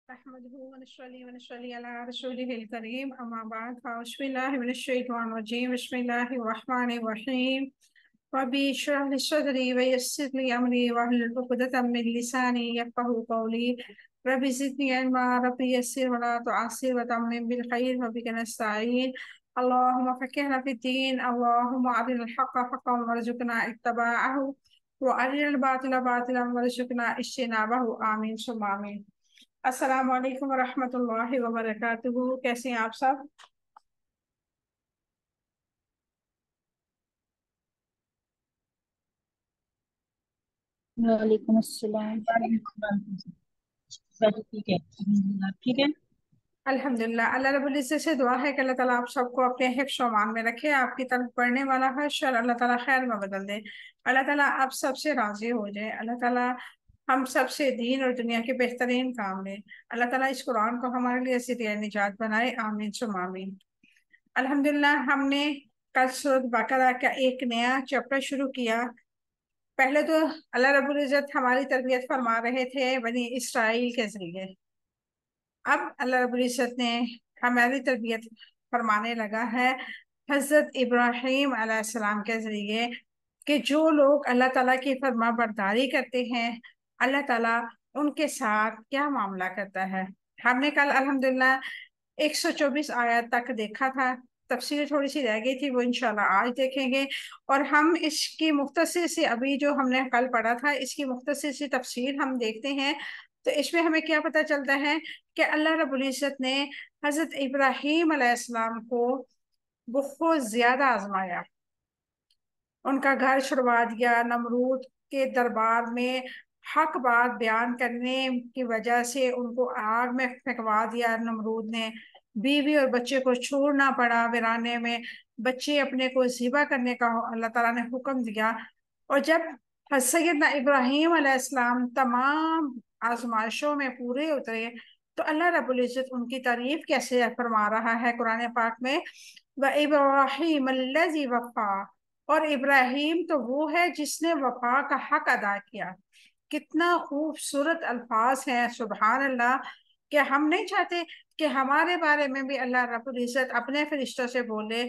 نحمده ونصلي على رسوله الكريم أما بعد فأعوذ بالله من الشيطان الرجيم بسم الله الرحمن الرحيم ربي اشرح لي صدري ويسر لي أمري واحلل عقدة من لساني يفقهوا قولي ربي زدني علما ربي يسر ولا تعسر وتمم بالخير وبك نستعين اللهم فقهنا في الدين اللهم أرنا الحق حقا وارزقنا اتباعه وأرنا الباطل باطلا وارزقنا اجتنابه آمين ثم آمين۔ السلام علیکم ورحمۃ اللہ وبرکاتہ، کیسے ہیں آپ سب؟ وعلیکم السلام۔ سب ٹھیک ہے، آپ ٹھیک ہے؟ الحمدللہ، اللہ رب العزت سے دعا ہے کہ اللہ تعالیٰ آپ سب کو اپنے حفظ و امان میں رکھے، آپ کی طرف پڑھنے والا ہر شر اللہ تعالیٰ خیر میں بدل دے، اللہ تعالیٰ آپ سب سے راضی ہو جائے، اللہ تعالیٰ ہم سب سے دین اور دنیا کے بہترین کام لے، اللہ تعالیٰ اس قرآن کو ہمارے لیے ذریعہ نجات بنائے، آمین ثم آمین۔ الحمدللہ، ہم نے کل سورۃ بقرہ کا ایک نیا چیپٹر شروع کیا۔ پہلے تو اللہ رب العزت ہماری تربیت فرما رہے تھے بنی اسرائیل کے ذریعے، اب اللہ رب العزت نے ہماری تربیت فرمانے لگا ہے حضرت ابراہیم علیہ السلام کے ذریعے کہ جو لوگ اللہ تعالیٰ کی فرما برداری کرتے ہیں اللہ تعالیٰ ان کے ساتھ کیا معاملہ کرتا ہے۔ ہم نے کل الحمدللہ 124 آیات تک دیکھا تھا، تفسیر تھوڑی سی رہ گئی تھی، وہ انشاءاللہ آج دیکھیں گے، اور ہم اس کی مختصر سی ابھی جو ہم نے کل پڑھا تھا اس کی مختصر سی تفسیر ہم دیکھتے ہیں تو اس میں ہمیں کیا پتہ چلتا ہے کہ اللہ رب العزت نے حضرت ابراہیم علیہ السلام کو بہت زیادہ آزمایا، ان کا گھر چھڑوا دیا، نمرود کے دربار میں حق بات بیان کرنے کی وجہ سے ان کو آگ میں پھینکوا دیا نمرود نے، بیوی اور بچے کو چھوڑنا پڑا ویرانے میں، بچے اپنے کو ذبح کرنے کا اللہ تعالیٰ نے حکم دیا۔ اور جب سیدنا ابراہیم علیہ السلام تمام آزمائشوں میں پورے اترے تو اللہ رب العزت ان کی تعریف کیسے فرما رہا ہے قرآن پاک میں، وَإِبْرَاهِيمَ الَّذِي وَفَّى، اور ابراہیم تو وہ ہے جس نے وفا کا حق ادا کیا۔ کتنا خوبصورت الفاظ ہیں، سبحان اللہ، کہ ہم نہیں چاہتے کہ ہمارے بارے میں بھی اللہ رب العزت اپنے فرشتوں سے بولے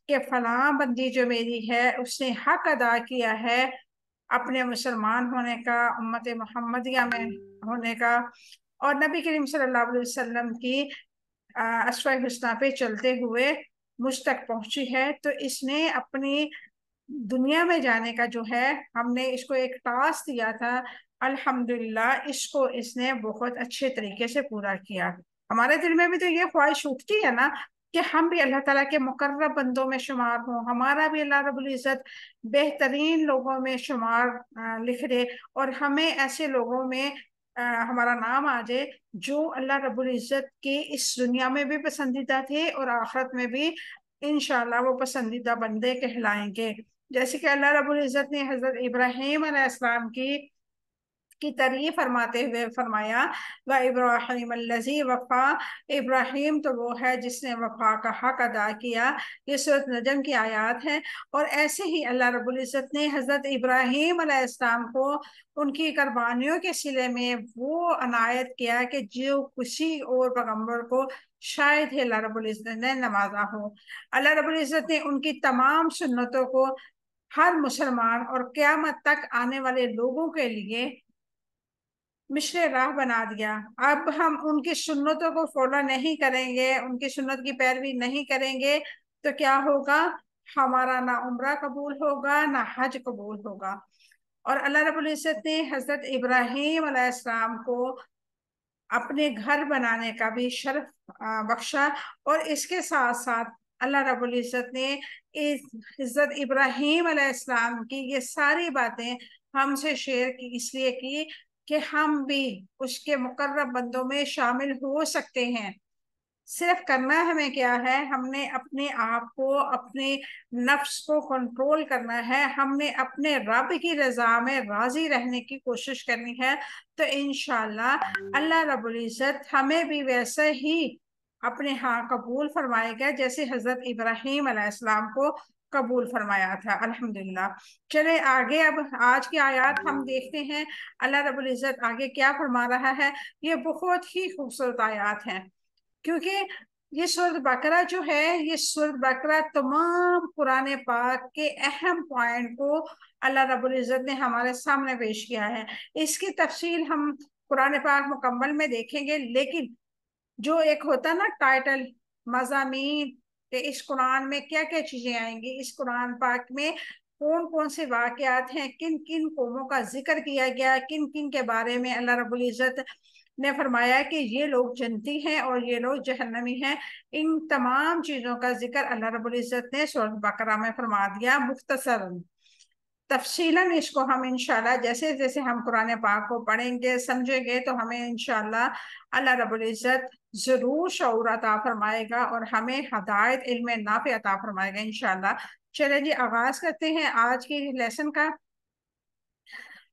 کہ فلاں بندی جو میری ہے اس نے حق ادا کیا ہے اپنے مسلمان ہونے کا، امت محمدیہ میں ہونے کا، اور نبی کریم صلی اللہ علیہ وسلم کی اسوہ حسنہ پہ چلتے ہوئے مجھ تک پہنچی ہے، تو اس نے اپنی دنیا میں جانے کا جو ہے ہم نے اس کو ایک ٹاسک دیا تھا، الحمدللہ اس کو اس نے بہت اچھے طریقے سے پورا کیا۔ ہمارے دل میں بھی تو یہ خواہش اٹھتی ہے نا کہ ہم بھی اللہ تعالیٰ کے مقرب بندوں میں شمار ہوں، ہمارا بھی اللہ رب العزت بہترین لوگوں میں شمار لکھ دے، اور ہمیں ایسے لوگوں میں ہمارا نام آ جائے جو اللہ رب العزت کے اس دنیا میں بھی پسندیدہ تھے اور آخرت میں بھی انشاءاللہ وہ پسندیدہ بندے کہلائیں گے۔ جیسے کہ اللہ رب العزت نے حضرت ابراہیم علیہ السلام کی تعریف فرماتے ہوئے فرمایا وَإِبْرَاهِيمَ الَّذِي وَفَّى، ابراہیم تو وہ ہے جس نے وفا کا حق ادا کیا۔ یہ سورۃ نجم کی آیات ہے، اور ایسے ہی اللہ رب العزت نے حضرت ابراہیم علیہ السلام کو ان کی قربانیوں کے صلے میں وہ عنایت کیا کہ جو کسی اور پیغمبر کو شاید ہی اللہ رب العزت نے نوازا ہو۔ اللہ رب العزت نے ان کی تمام سنتوں کو ہر مسلمان اور قیامت تک آنے والے لوگوں کے لیے مشرے راہ بنا دیا۔ اب ہم ان کی سنتوں کو فالو نہیں کریں گے، ان کی سنت کی پیروی نہیں کریں گے تو کیا ہوگا؟ ہمارا نہ عمرہ قبول ہوگا نہ حج قبول ہوگا۔ اور اللہ رب العزت نے حضرت ابراہیم علیہ السلام کو اپنے گھر بنانے کا بھی شرف بخشا، اور اس کے ساتھ ساتھ اللہ رب العزت نے حضرت ابراہیم علیہ السلام کی یہ ساری باتیں ہم سے شیئر کی، اس لیے کی کہ ہم بھی اس کے مقرب بندوں میں شامل ہو سکتے ہیں۔ صرف کرنا ہمیں کیا ہے، ہم نے اپنے آپ کو، اپنے نفس کو کنٹرول کرنا ہے، ہم نے اپنے رب کی رضا میں راضی رہنے کی کوشش کرنی ہے، تو انشاءاللہ اللہ رب العزت ہمیں بھی ویسے ہی اپنے ہاں قبول فرمائے گا جیسے حضرت ابراہیم علیہ السلام کو قبول فرمایا تھا۔ الحمدللہ۔ چلے آگے، اب آج کی آیات ہم دیکھتے ہیں اللہ رب العزت آگے کیا فرما رہا ہے۔ یہ بہت ہی خوبصورت آیات ہیں، کیونکہ یہ سورۃ بقرہ جو ہے، یہ سورۃ بقرہ تمام قرآن پاک کے اہم پوائنٹ کو اللہ رب العزت نے ہمارے سامنے پیش کیا ہے۔ اس کی تفصیل ہم قرآن پاک مکمل میں دیکھیں گے، لیکن جو ایک ہوتا نا ٹائٹل، مضامین، کہ اس قرآن میں کیا کیا چیزیں آئیں گی، اس قرآن پاک میں کون کون سے واقعات ہیں، کن کن قوموں کا ذکر کیا گیا، کن کن کے بارے میں اللہ رب العزت نے فرمایا کہ یہ لوگ جنتی ہیں اور یہ لوگ جہنمی ہیں، ان تمام چیزوں کا ذکر اللہ رب العزت نے سورۃ بقرہ میں فرما دیا مختصراً۔ تفصیلاً اس کو ہم انشاءاللہ جیسے جیسے ہم قرآن پاک کو پڑھیں گے، سمجھیں گے، تو ہمیں انشاءاللہ اللہ رب العزت ضرور شعور عطا فرمائے گا اور ہمیں ہدایت علم نافع عطا فرمائے گا انشاءاللہ۔ چلے جی، آغاز کرتے ہیں آج کی لیسن کا۔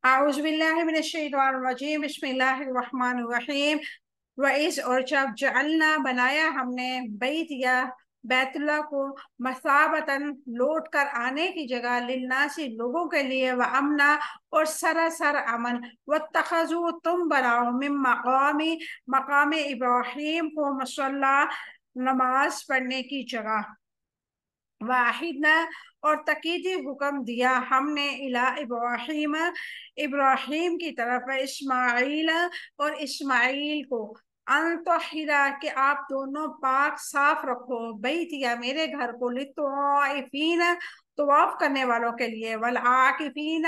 اعوذ باللہ من الشیطان الرجیم، بسم اللہ الرحمن الرحیم۔ وَإِذْ اور جب جعلنا بنایا ہم نے بیت یا بیت اللہ کو مثابتاً لوٹ کر آنے کی جگہ، للناسی لوگوں کے لیے، وَأَمْنًا اور سراسر امن، وَاتَّخَذُوا تم بناؤ، من مقام ابراہیم کو مصلی نماز پڑھنے کی جگہ، واحدنا اور تقیدی حکم دیا ہم نے الی ابراہیم ابراہیم کی طرف، اسماعیل اور اسماعیل کو، ان طہرا کہ آپ دونوں پاک صاف رکھو، بیت یا میرے گھر کو، للطوائفین طواف کرنے والوں کے لیے، والعاکفین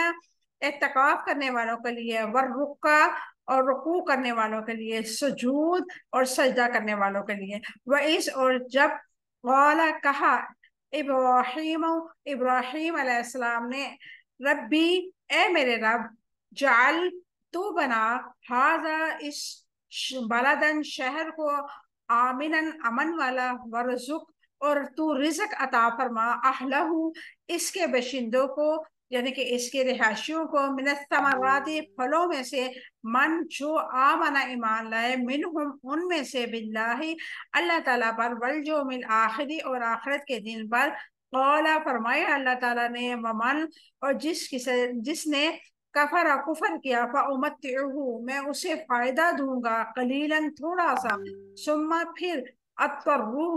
اعتکاف کرنے والوں کے لیے، والرکع اور رکوع کرنے والوں کے لیے، سجود اور سجدہ کرنے والوں کے لیے۔ وَإِذْ اور جب قال کہا ابراہیم ابراہیم علیہ السلام نے، ربی اے میرے رب، جعل تو بنا، ہذا اس بلدن شہر کو، آمنن امن والا، ورزق اور تو رزق عطا فرما، اہلہ اس کے باشندوں کو، یعنی کہ اس کے رہائشیوں کو، من الثمرات پھلوں میں سے، من جو آمن ایمان لائے، منہم ان میں سے، باللہ اللہ تعالیٰ پر، والیوم الآخر اور آخرت کے دن پر، قولا فرمایا اللہ تعالیٰ نے، ومن اور جس نے کفر کفر کیا، فأمتعہ میں اسے فائدہ دوں گا، قلیلاً تھوڑا سا، ثم پھر اضطرہ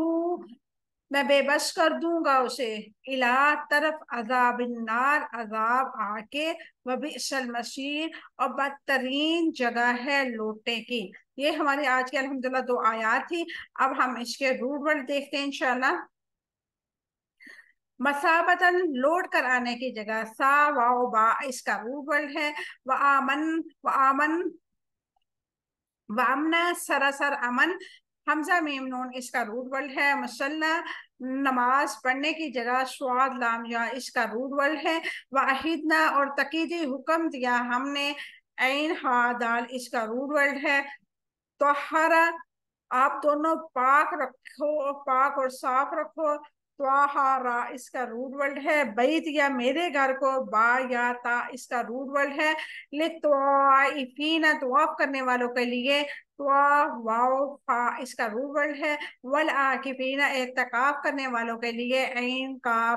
میں بے بس کر دوں گا اسے، الہ طرف عذاب النار عذاب آگ کے، وبئس المصیر اور بدترین جگہ ہے لوٹنے کی۔ یہ ہماری آج کے الحمدللہ 2 آیات تھی۔ اب ہم اس کے روٹ ورڈ دیکھتے ہیں انشاءاللہ۔ مثابتاً لوٹ کر آنے کی جگہ، سا واو با اس کا روٹ ورڈ ہے، وآمن وامنا سراسر امن، حمزہ میم نون اس کا روٹ ورڈ ہے، مسلح نماز پڑھنے کی جگہ، سواد لام یا اس کا روٹ ورڈ ہے، واحدنا اور تقیدی حکم دیا ہم نے، عین ہا دال اس کا روٹ ورڈ ہے، طہارا آپ دونوں پاک رکھو، پاک اور صاف رکھو، طہارا اس کا روٹ ورڈ ہے، بیت یا میرے گھر کو، با یا تا اس کا روٹ ورڈ ہے، للطوائفین طواف کرنے والوں کے لیے، واو فا اس کا روٹ ورڈ ہے، والعاکفین اعتکاف کرنے والوں کے لیے، عین کا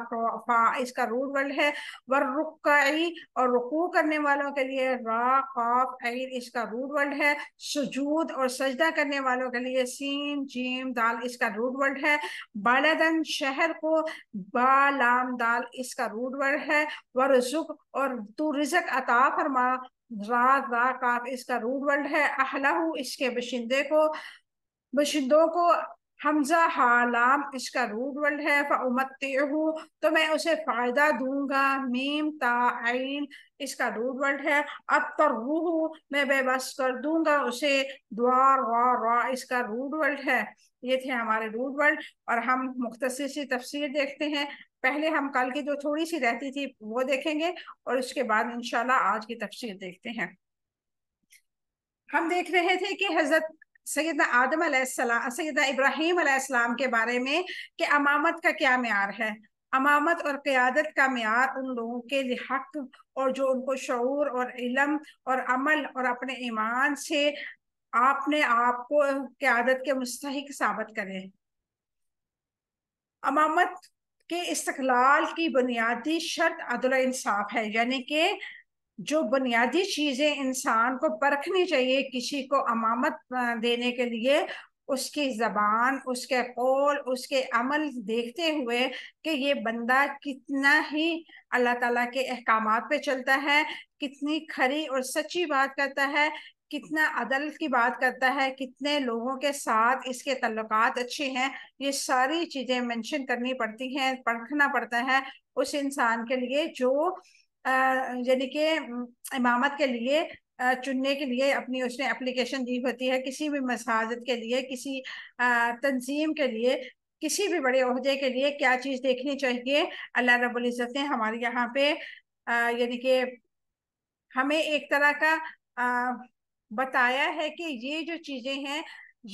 فا اس کا روٹ ورڈ ہے، والرکعی اور رکوع کرنے والوں کے لیے، را قاف عین اس کا روٹ ورڈ ہے، سجود اور سجدہ کرنے والوں کے لیے، سین جیم دال اس کا روٹ ورڈ ہے، بلدن شہر کو، با لام دال اس کا روٹ ورڈ ہے، ورزق اور تو رزق عطا فرما، را کاف اس کا روٹ ورڈ ہے، اہلہ اس کے بشندوں کو، حمزہ حالام اس کا روٹ ورڈ ہے، فَأُمَتِّعُهُ تو میں اسے فائدہ دوں گا، میم تا عین اس کا روٹ ورڈ ہے، اضطرہ میں بے بس کر دوں گا اسے، دوار را اس کا روٹ ورڈ ہے۔ یہ تھے ہمارے روٹ ورڈ، اور ہم مختصر سی تفسیر دیکھتے ہیں۔ پہلے ہم کل کی جو تھوڑی سی رہتی تھی وہ دیکھیں گے، اور اس کے بعد انشاءاللہ آج کی تفسیر دیکھتے ہیں۔ ہم دیکھ رہے تھے کہ حضرت سیدنا آدم علیہ السلام، سیدنا ابراہیم علیہ السلام کے بارے میں کہ امامت کا کیا معیار ہے۔ امامت اور قیادت کا معیار ان لوگوں کے حق، اور جو ان کو شعور اور علم اور عمل اور اپنے ایمان سے اپنے آپ کو قیادت کے مستحق ثابت کرے۔ امامت کہ استقلال کی بنیادی شرط عدل و انصاف ہے، یعنی کہ جو بنیادی چیزیں انسان کو پرکھنی چاہیے کسی کو امامت دینے کے لیے، اس کی زبان، اس کے قول، اس کے عمل دیکھتے ہوئے کہ یہ بندہ کتنا ہی اللہ تعالیٰ کے احکامات پہ چلتا ہے، کتنی کھری اور سچی بات کرتا ہے، کتنا عدل کی بات کرتا ہے، کتنے لوگوں کے ساتھ اس کے تعلقات اچھے ہیں، یہ ساری چیزیں منشن کرنی پڑتی ہیں، پرکھنا پڑتا ہے اس انسان کے لیے جو یعنی کہ امامت کے لیے چننے کے لیے اپنی اس نے اپلیکیشن دی ہوتی ہے، کسی بھی مساجد کے لیے، کسی تنظیم کے لیے، کسی بھی بڑے عہدے کے لیے کیا چیز دیکھنی چاہیے۔ اللہ رب العزت نے ہمارے یہاں پہ یعنی کہ ہمیں ایک طرح کا بتایا ہے کہ یہ جو چیزیں ہیں،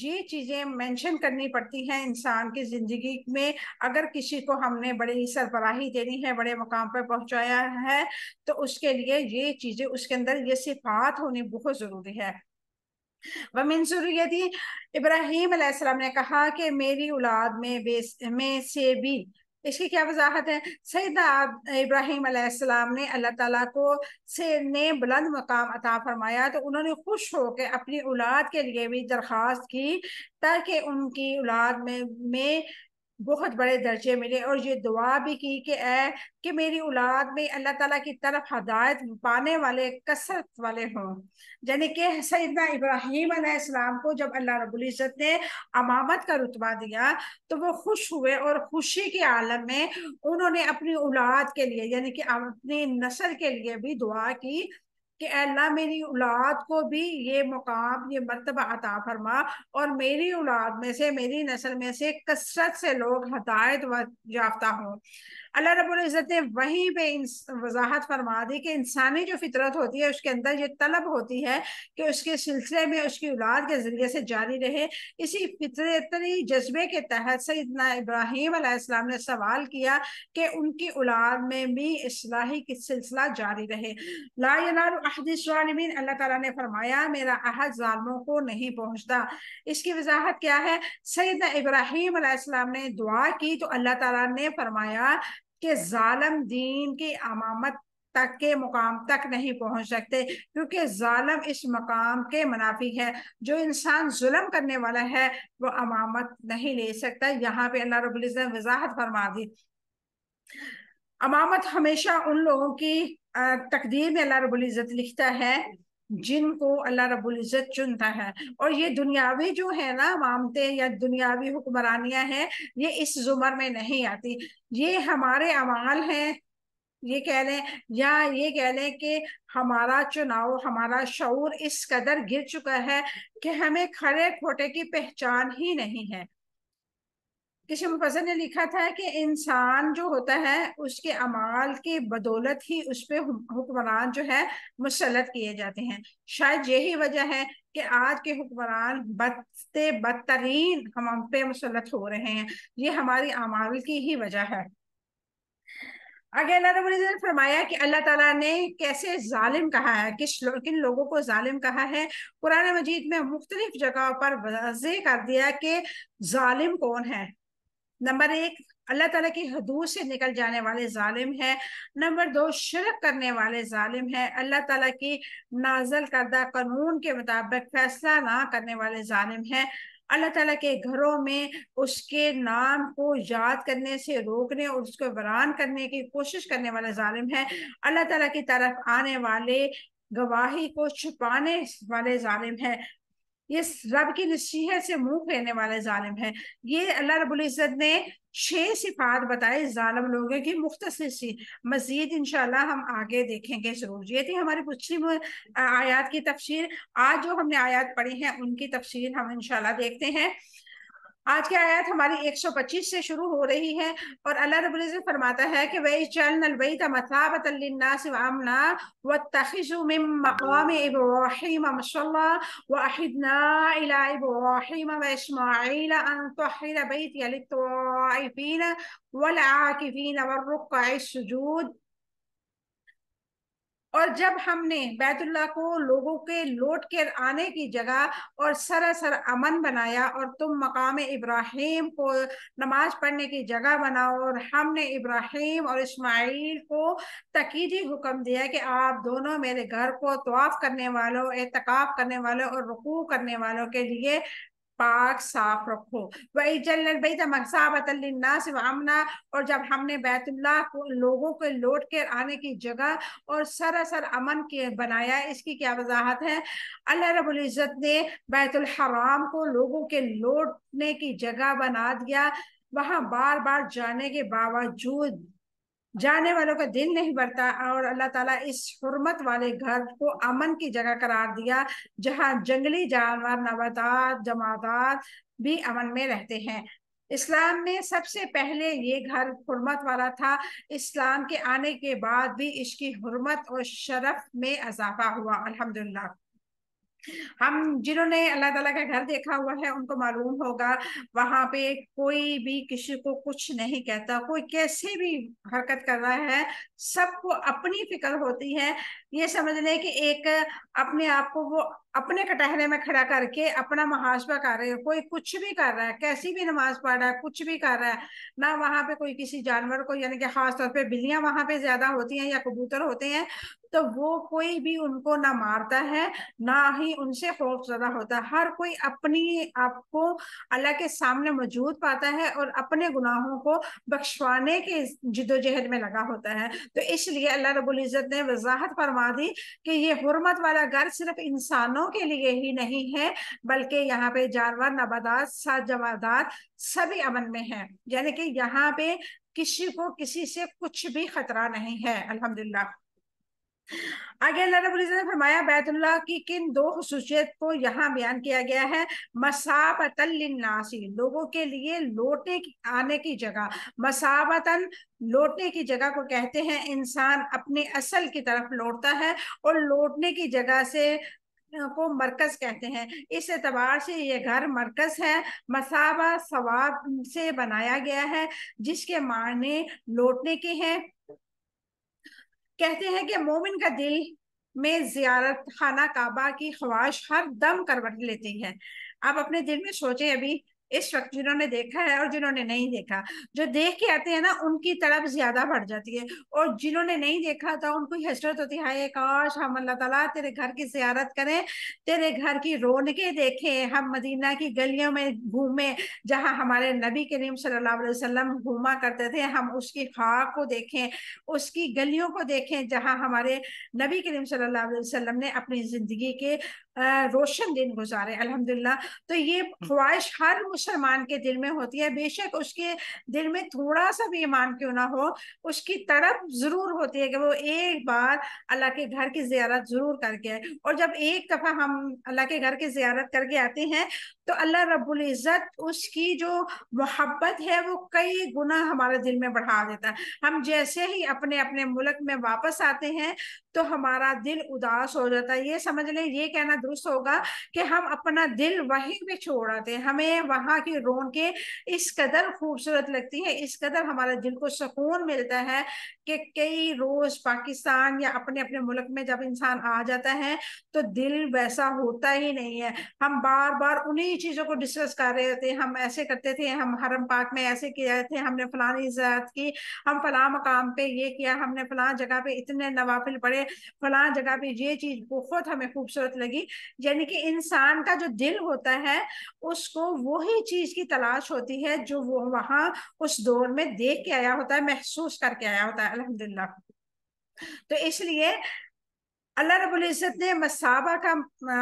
یہ چیزیں مینشن کرنی پڑتی ہیں انسان کی زندگی میں۔ اگر کسی کو ہم نے بڑی سربراہی دینی ہے، بڑے مقام پر پہنچایا ہے، تو اس کے لیے یہ چیزیں، اس کے اندر یہ صفات ہونی بہت ضروری ہے۔ وَمِن ذُرِّيَّتِي ابراہیم علیہ السلام نے کہا کہ میری اولاد میں سے بھی، اس کی کیا وضاحت ہے؟ سیدنا ابراہیم علیہ السلام نے اللہ تعالیٰ کو نے بلند مقام عطا فرمایا، تو انہوں نے خوش ہو کے اپنی اولاد کے لیے بھی درخواست کی تاکہ ان کی اولاد میں بہت بڑے درجے ملے، اور یہ دعا بھی کی کہ میری اولاد میں اللہ تعالیٰ کی طرف ہدایت پانے والے کثرت والے ہوں۔ یعنی کہ سیدنا ابراہیم علیہ السلام کو جب اللہ رب العزت نے امامت کا رتبہ دیا تو وہ خوش ہوئے، اور خوشی کے عالم میں انہوں نے اپنی اولاد کے لیے، یعنی کہ اپنی نسل کے لیے بھی دعا کی کہ اے اللہ میری اولاد کو بھی یہ مقام، یہ مرتبہ عطا فرما، اور میری اولاد میں سے، میری نسل میں سے کثرت سے لوگ ہدایت یافتہ ہوں۔ اللہ رب العزت نے وہیں پہ وضاحت فرما دی کہ انسانی جو فطرت ہوتی ہے اس کے اندر یہ طلب ہوتی ہے کہ اس کے سلسلے میں اس کی اولاد کے ذریعے سے جاری رہے۔ اسی فطری جذبے کے تحت سیدنا ابراہیم علیہ السلام نے سوال کیا کہ ان کی اولاد میں بھی اصلاحی کی سلسلہ جاری رہے۔ لا ینال عہد الظالمین، اللہ تعالیٰ نے فرمایا میرا عہد ظالموں کو نہیں پہنچتا۔ اس کی وضاحت کیا ہے؟ سیدنا ابراہیم علیہ السلام نے دعا کی تو اللہ تعالیٰ نے فرمایا کہ ظالم دین کی امامت تک کے مقام تک نہیں پہنچ سکتے، کیونکہ ظالم اس مقام کے منافی ہے۔ جو انسان ظلم کرنے والا ہے وہ امامت نہیں لے سکتا۔ یہاں پہ اللہ رب العزت نے وضاحت فرما دی۔ امامت ہمیشہ ان لوگوں کی تقدیر میں اللہ رب العزت لکھتا ہے جن کو اللہ رب العزت چنتا ہے، اور یہ دنیاوی جو ہے نا امامتیں یا دنیاوی حکمرانیاں ہیں، یہ اس زمر میں نہیں آتی۔ یہ ہمارے اعمال ہیں، یہ کہہ لیں، یا یہ کہہ لیں کہ ہمارا چناؤ، ہمارا شعور اس قدر گر چکا ہے کہ ہمیں کھڑے کھوٹے کی پہچان ہی نہیں ہے۔ کسی مفسر نے لکھا تھا کہ انسان جو ہوتا ہے اس کے اعمال کی بدولت ہی اس پہ حکمران جو ہے مسلط کیے جاتے ہیں۔ شاید یہی وجہ ہے کہ آج کے حکمران بدترین ہم پہ مسلط ہو رہے ہیں، یہ ہماری اعمال کی ہی وجہ ہے۔ آگے اللہ رب العزت نے فرمایا کہ اللہ تعالیٰ نے کیسے ظالم کہا ہے، کن لوگوں کو ظالم کہا ہے۔ قرآن مجید میں مختلف جگہ پر واضح کر دیا کہ ظالم کون ہے۔ نمبر 1، اللہ تعالیٰ کی حدود سے نکل جانے والے ظالم ہے۔ نمبر 2، شرک کرنے والے ظالم ہے۔ اللہ تعالیٰ کی نازل کردہ قانون کے مطابق فیصلہ نہ کرنے والے ظالم ہے۔ اللہ تعالیٰ کے گھروں میں اس کے نام کو یاد کرنے سے روکنے اور اس کو ویران کرنے کی کوشش کرنے والا ظالم ہے۔ اللہ تعالیٰ کی طرف آنے والے گواہی کو چھپانے والے ظالم ہے۔ یہ رب کی نصیحت سے منہ پھیرنے والے ظالم ہے۔ یہ اللہ رب العزت نے 6 صفات بتائے ظالم لوگوں کی، مختصر سی، مزید انشاءاللہ ہم آگے دیکھیں گے ضرور۔ یہ تھی ہماری پچھلی آیات کی تفسیر۔ آج جو ہم نے آیات پڑھی ہیں ان کی تفسیر ہم انشاءاللہ دیکھتے ہیں۔ آج کی آیات ہماری 125 سے شروع ہو رہی ہے، اور اللہ رب العزت فرماتا ہے کہ وَإِجْعَلْنَا الْبَيْتَ مَثَابَةً لِلنَّاسِ وَأَمْنًا وَاتَّخِذُوا مِن مَّقَامِ إِبْرَاهِيمَ مُصَلًّى وَأَعِدْنَا إِلَىٰ إِبْرَاهِيمَ وَإِسْمَاعِيلَ أَن طَهِّرَ بَيْتِيَ لِلطَّائِفِينَ وَالْعَاكِفِينَ وَالرُّكَّعِ السُّجُودِ اور جب ہم نے بیت اللہ کو لوگوں کے لوٹ کر آنے کی جگہ اور سراسر امن بنایا، اور تم مقام ابراہیم کو نماز پڑھنے کی جگہ بناؤ، اور ہم نے ابراہیم اور اسماعیل کو تاکیدی حکم دیا کہ آپ دونوں میرے گھر کو طواف کرنے والوں، اعتکاف کرنے والوں اور رکوع کرنے والوں کے لیے پاک صاف رکھو۔ وَإِجَّلْنَا الْبَيْتَ مَثَابَةً لِلنَّاسِ وَأَمْنًا، اور جب ہم نے بیت اللہ کو لوگوں کے لوٹ کر آنے کی جگہ اور سراسر امن کے بنایا، اس کی کیا وضاحت ہے؟ اللہ رب العزت نے بیت الحرام کو لوگوں کے لوٹنے کی جگہ بنا دیا، وہاں بار بار جانے کے باوجود جانے والوں کا دل نہیں بھرتا، اور اللہ تعالیٰ اس حرمت والے گھر کو امن کی جگہ قرار دیا جہاں جنگلی جانور، نباتات، جمادات بھی امن میں رہتے ہیں۔ اسلام میں سب سے پہلے یہ گھر حرمت والا تھا، اسلام کے آنے کے بعد بھی اس کی حرمت اور شرف میں اضافہ ہوا، الحمدللہ۔ ہم جنہوں نے اللہ تعالیٰ کا گھر دیکھا ہوا ہے ان کو معلوم ہوگا وہاں پہ کوئی بھی کسی کو کچھ نہیں کہتا، کوئی کیسے بھی حرکت کر رہا ہے، سب کو اپنی فکر ہوتی ہے۔ یہ سمجھ لیں کہ ایک اپنے آپ کو وہ اپنے کٹہرے میں کھڑا کر کے اپنا محاسبہ کر رہے ہیں، کوئی کچھ بھی کر رہا ہے، کیسی بھی نماز پڑھ رہا ہے، کچھ بھی کر رہا ہے، نہ وہاں پہ کوئی کسی جانور کو، یعنی کہ خاص طور پہ بلیاں وہاں پہ زیادہ ہوتی ہیں یا کبوتر ہوتے ہیں، تو وہ کوئی بھی ان کو نہ مارتا ہے نہ ہی ان سے خوف زدہ ہوتا ہے۔ ہر کوئی اپنی آپ کو اللہ کے سامنے موجود پاتا ہے اور اپنے گناہوں کو بخشوانے کے جد و جہد میں لگا ہوتا ہے۔ تو اس لیے اللہ رب العزت نے وضاحت فرما دی کہ یہ حرمت والا گھر صرف انسانوں کے لیے ہی نہیں ہے، بلکہ یہاں پہ جانور، نباتات، سات جمادات سبھی امن میں ہیں، یعنی کہ یہاں پہ کسی کو کسی سے کچھ بھی خطرہ نہیں ہے، الحمدللہ۔ آگے اللہ رب العزت نے فرمایا بیت اللہ کی کن دو خصوصیت کو یہاں بیان کیا گیا ہے؟ مسابۃ للناس، لوگوں کے لیے لوٹنے آنے کی جگہ۔ مسابۃ، لوٹنے کی جگہ کو کہتے ہیں انسان اپنے اصل کی طرف لوٹتا ہے، اور لوٹنے کی جگہ سے کو مرکز کہتے ہیں۔ اس اعتبار سے یہ گھر مرکز ہے۔ مثابہ ثواب سے بنایا گیا ہے، جس کے معنی لوٹنے کے ہیں۔ کہتے ہیں کہ مومن کا دل میں زیارت خانہ کعبہ کی خواہش ہر دم کروٹ لیتی ہے۔ آپ اپنے دل میں سوچیں، ابھی اس وقت جنہوں نے دیکھا ہے اور جنہوں نے نہیں دیکھا، جو دیکھ کے آتے ہیں نا ان کی طرف زیادہ بڑھ جاتی ہے، اور جنہوں نے نہیں دیکھا تھا ان کو حسرت ہوتی ہے، کاش ہم اللہ تعالیٰ تیرے گھر کی زیارت کریں، تیرے گھر کی رونقیں دیکھیں، ہم مدینہ کی گلیوں میں گھومیں جہاں ہمارے نبی کریم صلی اللہ علیہ وسلم گھوما کرتے تھے، ہم اس کی خاک کو دیکھیں، اس کی گلیوں کو دیکھیں جہاں ہمارے نبی کریم صلی اللہ علیہ وسلم نے اپنی زندگی کے روشن دن گزارے، الحمدللہ۔ تو یہ خواہش ہر مسلمان کے دل میں ہوتی ہے، بے شک اس کے دل میں تھوڑا سا بھی ایمان کیوں نہ ہو، اس کی تڑپ ضرور ہوتی ہے کہ وہ ایک بار اللہ کے گھر کی زیارت ضرور کر کے آئے۔ اور جب ایک دفعہ ہم اللہ کے گھر کی زیارت کر کے آتے ہیں تو اللہ رب العزت اس کی جو محبت ہے وہ کئی گنا ہمارے دل میں بڑھا دیتا ہے۔ ہم جیسے ہی اپنے اپنے ملک میں واپس آتے ہیں تو ہمارا دل اداس ہو جاتا ہے۔ یہ سمجھ لیں، یہ کہنا درست ہوگا کہ ہم اپنا دل وہیں پہ چھوڑ آتے ہیں، ہمیں وہاں کی رونقیں اس قدر خوبصورت لگتی ہیں، اس قدر ہمارے دل کو سکون ملتا ہے کہ کئی روز پاکستان یا اپنے اپنے ملک میں جب انسان آ جاتا ہے تو دل ویسا ہوتا ہی نہیں ہے۔ ہم بار بار انہی چیزوں کو ڈسکس کر رہے ہوتے ہیں، ہم ایسے کرتے تھے، ہم حرم پاک میں ایسے کیا تھے، ہم نے فلانی زیارت کی، ہم فلاں مقام پہ یہ کیا، ہم نے فلاں جگہ پہ اتنے نوافل پڑھے، فلاں جگہ پہ یہ چیز بہت ہمیں خوبصورت لگی۔ یعنی کہ انسان کا جو دل ہوتا ہے اس کو وہی چیز کی تلاش ہوتی ہے جو وہ وہاں اس دور میں دیکھ کے آیا ہوتا ہے، محسوس کر کے آیا ہوتا ہے، الحمدللہ۔ تو اس لیے اللہ رب العزت نے مسابہ کا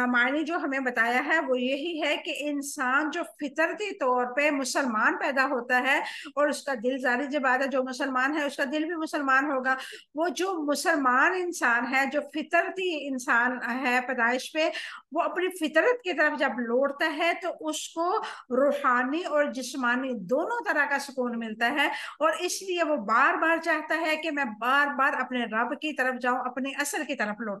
معنی جو ہمیں بتایا ہے وہ یہی ہے کہ انسان جو فطرتی طور پہ مسلمان پیدا ہوتا ہے اور اس کا دل، ظاہر سی بات ہے جو مسلمان ہے اس کا دل بھی مسلمان ہوگا، وہ جو مسلمان انسان ہے، جو فطرتی انسان ہے پیدائش پہ، وہ اپنی فطرت کی طرف جب لوٹتا ہے تو اس کو روحانی اور جسمانی دونوں طرح کا سکون ملتا ہے، اور اس لیے وہ بار بار چاہتا ہے کہ میں بار بار اپنے رب کی طرف جاؤں، اپنے اصل کی طرف لوٹوں۔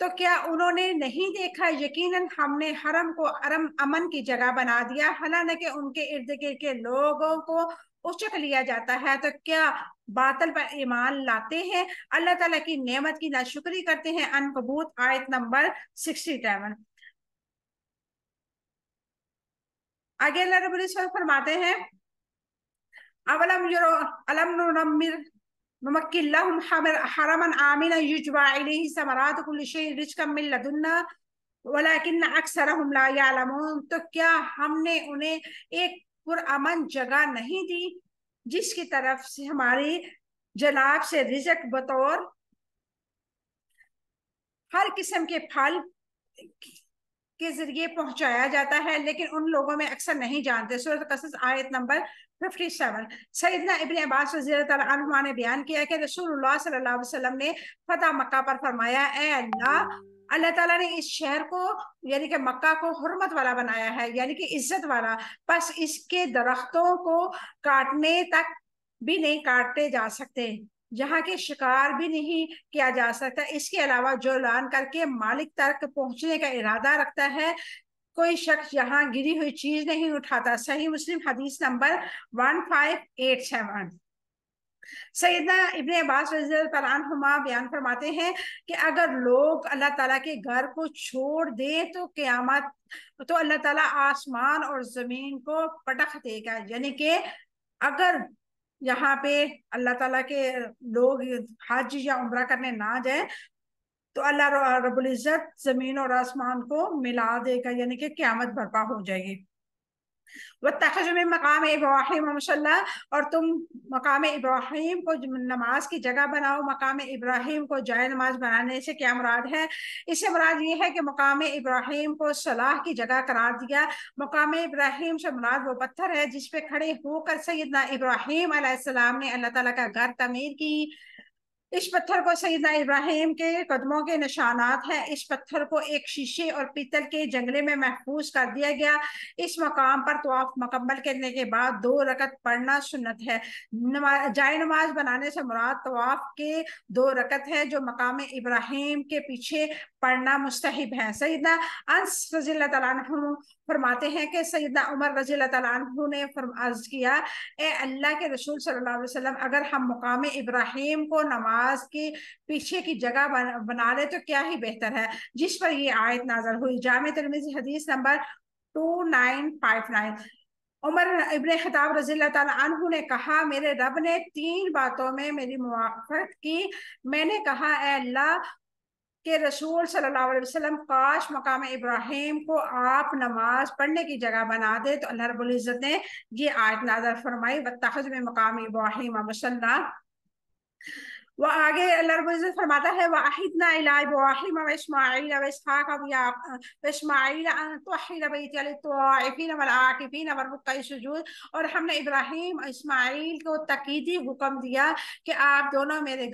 تو کیا انہوں نے نہیں دیکھا یقیناً ہم نے حرم کو امن کی جگہ بنا دیا، حالانکہ ان کے ارد گرد کے لوگوں کو اچک لیا جاتا ہے، تو کیا باطل پر ایمان لاتے ہیں، اللہ تعالیٰ کی نعمت کی ناشکری کرتے ہیں۔ عنکبوت آیت نمبر 67۔ آگے اللہ رب العزت فرماتے ہیں اولم یرو الم ننمر نمکن لهم حرما آمنا یجبا الیہ ثمرات کل شیء رزقا من لدنا ولکن اکثرهم لا یعلمون۔ تو کیا ہم نے انہیں ایک پرامن جگہ نہیں دی جس کی طرف سے ہماری جناب سے رزق بطور ہر قسم کے پھل کے ذریعے پہنچایا جاتا ہے، لیکن ان لوگوں میں اکثر نہیں جانتے۔ سورۃ قصص آیت نمبر 57۔ سیدنا ابن عباس رضی اللہ تعالیٰ عنہما نے بیان کیا کہ رسول اللہ صلی اللہ علیہ وسلم نے فتح مکہ پر فرمایا، اے اللہ تعالیٰ نے اس شہر کو یعنی کہ مکہ کو حرمت والا بنایا ہے، یعنی کہ عزت والا، پس اس کے درختوں کو کاٹنے تک بھی نہیں کاٹے جا سکتے، جہاں کے شکار بھی نہیں کیا جا سکتا۔ اس کے علاوہ جو اعلان کر کے مالک تک پہنچنے کا ارادہ رکھتا ہے، کوئی شخص یہاں گری ہوئی چیز نہیں اٹھاتا۔ صحیح مسلم حدیث نمبر 1587۔ سیدنا ابن عباس رضی اللہ عنہما بیان فرماتے ہیں کہ اگر لوگ اللہ تعالیٰ کے گھر کو چھوڑ دیں تو اللہ تعالیٰ آسمان اور زمین کو پٹخ دے گا، یعنی کہ اگر یہاں پہ اللہ تعالیٰ کے لوگ حج یا عمرہ کرنے نہ جائیں تو اللہ رب العزت زمین اور آسمان کو ملا دے گا، یعنی کہ قیامت برپا ہو جائے گی۔ وَاتَّخَذُوا مِن مقام ابراہیم مصلی، اور تم مقام ابراہیم کو نماز کی جگہ بناؤ۔ مقام ابراہیم کو جائے نماز بنانے سے کیا مراد ہے؟ اس سے مراد یہ ہے کہ مقام ابراہیم کو صلاح کی جگہ قرار دیا۔ مقام ابراہیم سے مراد وہ پتھر ہے جس پہ کھڑے ہو کر سیدنا ابراہیم علیہ السلام نے اللہ تعالیٰ کا گھر تعمیر کی۔ اس پتھر کو سیدنا ابراہیم کے قدموں کے نشانات ہیں۔ اس پتھر کو ایک شیشے اور پیتل کے جنگلے میں محفوظ کر دیا گیا۔ اس مقام پر طواف مکمل کرنے کے بعد 2 رکعت پڑھنا سنت ہے۔ جائے نماز بنانے سے مراد طواف کے 2 رکعت ہے جو مقام ابراہیم کے پیچھے پڑھنا مستحب ہے۔ سیدنا انس رضی اللہ تعالیٰ عنہ فرماتے ہیں کہ سیدنا عمر رضی اللہ تعالیٰ عنہ نے عرض کیا، اے اللہ کے رسول صلی اللہ علیہ وسلم، اگر ہم مقام ابراہیم کو نماز کے پیچھے کی جگہ بنا لے تو کیا ہی بہتر ہے، جس پر یہ آیت نازل ہوئی۔ جامع ترمذی حدیث نمبر 2959۔ عمر ابن خطاب رضی اللہ تعالیٰ عنہ نے کہا، میرے رب نے 3 باتوں میں میری موافقت کی۔ میں نے کہا، اے اللہ کہ رسول صلی اللہ علیہ وسلم، کاش مقام ابراہیم کو آپ نماز پڑھنے کی جگہ بنا دے، تو اللہ رب العزت نے یہ آیت نازل فرمائی، وَاتَّخَذُوا مِن مقام ابراہیم مصلی۔ وہ آگے اللہ رب العزت فرماتا ہے، وَأَحِدْنَا إِلَىٰ إِبْرَاهِيمَ وَإِسْمَاعِيلَ وَإِسْحَاقَ وَإِسْمَاعِيلَ أَن طَهِّرَ بَيْتِيَ لِلطَّائِفِينَ وَالْعَاكِفِينَ وَالرُّكَّعِ السُّجُودِ، اور ہم نے ابراہیم اسماعیل کو تاکیدی حکم دیا کہ آپ دونوں میرے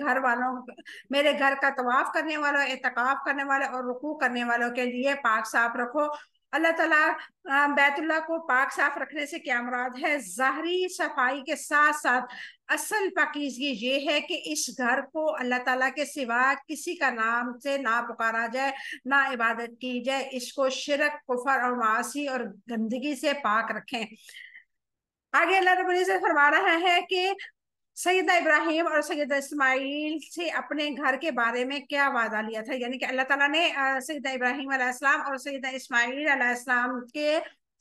گھر کا طواف کرنے والوں، اعتکاف کرنے والے اور رکوع کرنے والوں کے لیے پاک صاف رکھو۔ اللہ تعالیٰ بیت اللہ کو پاک صاف رکھنے سے کیا مراد ہے؟ ظاہری صفائی کے ساتھ ساتھ اصل پاکیزگی یہ ہے کہ اس گھر کو اللہ تعالیٰ کے سوا کسی کا نام سے نہ پکارا جائے، نہ عبادت کی جائے، اس کو شرک، کفر اور معاصی اور گندگی سے پاک رکھیں۔ آگے اللہ رب العزت فرما رہا ہے کہ سیدنا ابراہیم اور سیدنا اسماعیل سے اپنے گھر کے بارے میں کیا وعدہ لیا تھا، یعنی کہ اللہ تعالیٰ نے سیدنا ابراہیم علیہ السلام اور سیدنا اسماعیل علیہ السلام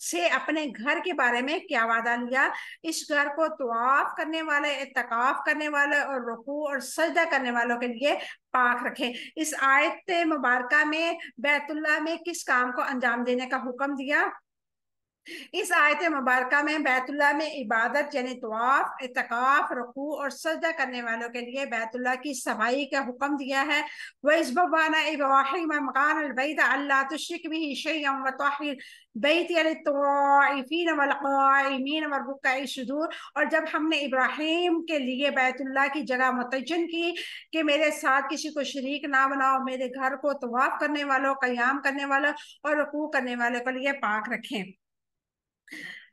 سے اپنے گھر کے بارے میں کیا وعدہ لیا؟ اس گھر کو طواف کرنے والے، اعتکاف کرنے والے اور رکوع اور سجدہ کرنے والوں کے لیے پاک رکھیں۔ اس آیت مبارکہ میں بیت اللہ میں کس کام کو انجام دینے کا حکم دیا؟ اس آیت مبارکہ میں بیت اللہ میں عبادت یعنی طواف، اعتکاف، رکوع اور سجدہ کرنے والوں کے لیے بیت اللہ کی صفائی کا حکم دیا ہے۔ وَإِذْ بَوَّأْنَا إِبْرَاهِيمَ مَكَانَ الْبَيْتِ أَلَّا تُشْرِكْ بِهِ شَيْئًا وَطَهِّرْ بَيْتِيَ لِلطَّائِفِينَ وَالْقَائِمِينَ وَالرُّكَّعِ السُّجُودِ، اور جب ہم نے ابراہیم کے لیے بیت اللہ کی جگہ متعین کی کہ میرے ساتھ کسی کو شریک نہ بناؤ، میرے گھر کو طواف کرنے والوں، قیام کرنے والوں اور رکوع کرنے والوں کے لیے پاک رکھیں۔